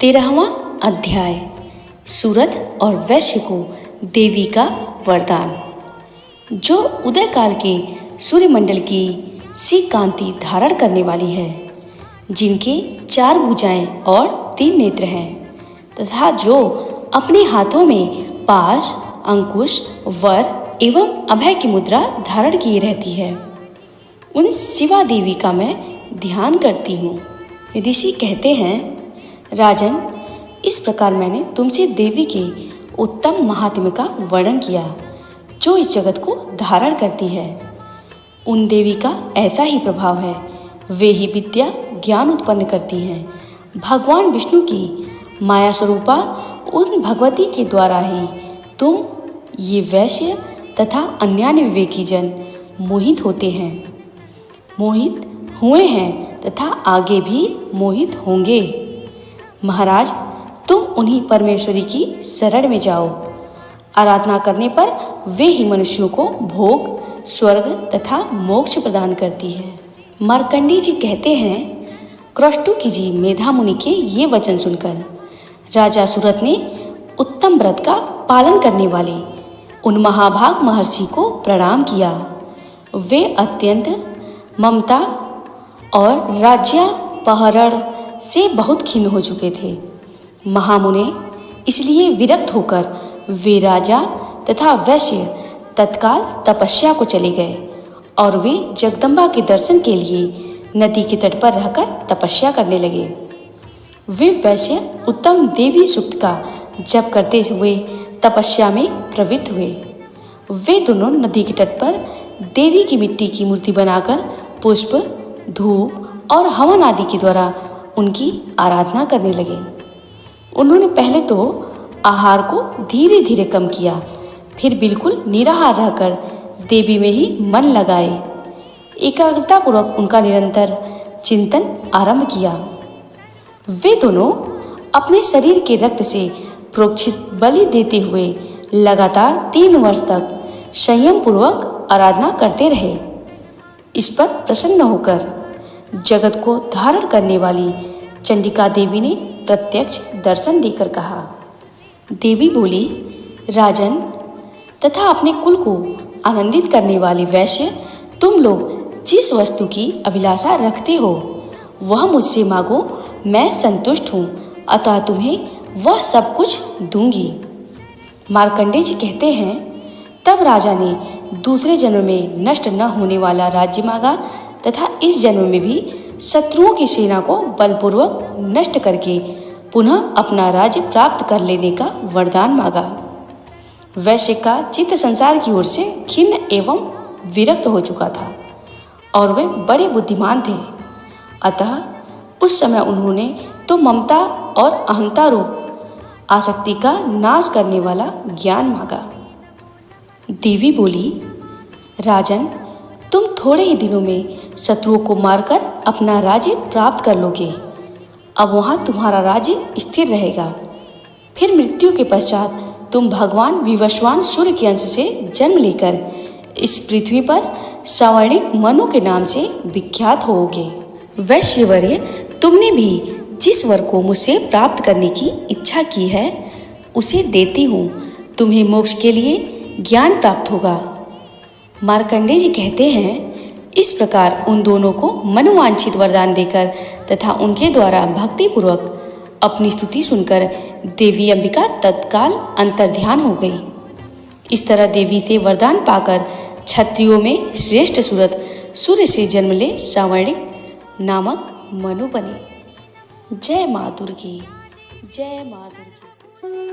13वां अध्याय सूरत और वैश्य को देवी का वरदान। जो उदय काल के सूर्यमंडल की सी कांति धारण करने वाली है, जिनके 4 भुजाएं और 3 नेत्र हैं, तथा जो अपने हाथों में पाश, अंकुश, वर एवं अभय की मुद्रा धारण किए रहती है, उन शिवा देवी का मैं ध्यान करती हूँ। ऋषि कहते हैं, राजन, इस प्रकार मैंने तुमसे देवी के उत्तम महात्म्य का वर्णन किया, जो इस जगत को धारण करती है। उन देवी का ऐसा ही प्रभाव है, वे ही विद्या ज्ञान उत्पन्न करती हैं। भगवान विष्णु की माया स्वरूपा उन भगवती के द्वारा ही तुम ये वैश्य तथा अन्य विवेकी जन मोहित होते हैं, मोहित हुए हैं तथा आगे भी मोहित होंगे। महाराज, तुम उन्हीं परमेश्वरी की शरण में जाओ। आराधना करने पर वे ही मनुष्यों को भोग, स्वर्ग तथा मोक्ष प्रदान करती है। मार्कंडेय जी कहते हैं, क्रष्टुकी जी मेधा मुनि के ये वचन सुनकर राजा सूरत ने उत्तम व्रत का पालन करने वाले उन महाभाग महर्षि को प्रणाम किया। वे अत्यंत ममता और राज्यापहरण से बहुत खिन्न हो चुके थे। महामुने इसलिए विरक्त होकर वे राजा तथा वैश्य तत्काल तपस्या को चले गए और वे जगदम्बा के दर्शन के लिए नदी के तट पर रहकर तपस्या करने लगे। वे वैश्य उत्तम देवी सूक्त का जप करते हुए तपस्या में प्रवृत्त हुए। वे दोनों नदी के तट पर देवी की मिट्टी की मूर्ति बनाकर पुष्प, धूप और हवन आदि के द्वारा उनकी आराधना करने लगे। उन्होंने पहले तो आहार को धीरे धीरे कम किया, फिर बिल्कुल निराहार रहकर देवी में ही मन लगाए। एकाग्रता पूर्वक उनका निरंतर चिंतन आरंभ किया। वे दोनों अपने शरीर के रक्त से प्रोक्षित बलि देते हुए लगातार 3 वर्ष तक संयम पूर्वक आराधना करते रहे। इस पर प्रसन्न होकर जगत को धारण करने वाली चंडिका देवी ने प्रत्यक्ष दर्शन देकर कहा। देवी बोली, राजन तथा अपने कुल को आनंदित करने वाले वैश्य, तुम लोग जिस वस्तु की अभिलाषा रखते हो वह मुझसे मांगो, मैं संतुष्ट हूँ, अतः तुम्हें वह सब कुछ दूंगी। मार्कंडेय जी कहते हैं, तब राजा ने दूसरे जन्म में नष्ट न होने वाला राज्य मांगा तथा इस जन्म में भी शत्रुओं की सेना को बलपूर्वक नष्ट करके पुनः अपना राज्य प्राप्त कर लेने का वरदान मांगा। वैश्य का चित्त संसार की ओर से खिन्न एवं विरक्त हो चुका था और वे बड़े बुद्धिमान थे, अतः उस समय उन्होंने तो ममता और अहंता रूप आसक्ति का नाश करने वाला ज्ञान मांगा। देवी बोली, राजन, तुम थोड़े ही दिनों में शत्रुओं को मारकर अपना राज्य प्राप्त कर लोगे। अब वहां तुम्हारा राज्य स्थिर रहेगा। फिर मृत्यु के पश्चात तुम भगवान विवस्वान सूर्य के अंश से जन्म लेकर इस पृथ्वी पर सवर्णिक मनु के नाम से विख्यात होोगे। वैश्यवर्य, तुमने भी जिस वर को मुझसे प्राप्त करने की इच्छा की है उसे देती हूँ। तुम्हें मोक्ष के लिए ज्ञान प्राप्त होगा। मार्कंडेय जी कहते हैं, इस प्रकार उन दोनों को मनोवांछित वरदान देकर तथा उनके द्वारा भक्ति पूर्वक अपनी स्तुति सुनकर देवी अंबिका तत्काल अंतर्ध्यान हो गई। इस तरह देवी से वरदान पाकर क्षत्रियों में श्रेष्ठ सूरत सूर्य से जन्म ले सवर्णिक नामक मनु बने। जय माँ दुर्गी, जय माँ दुर्गी।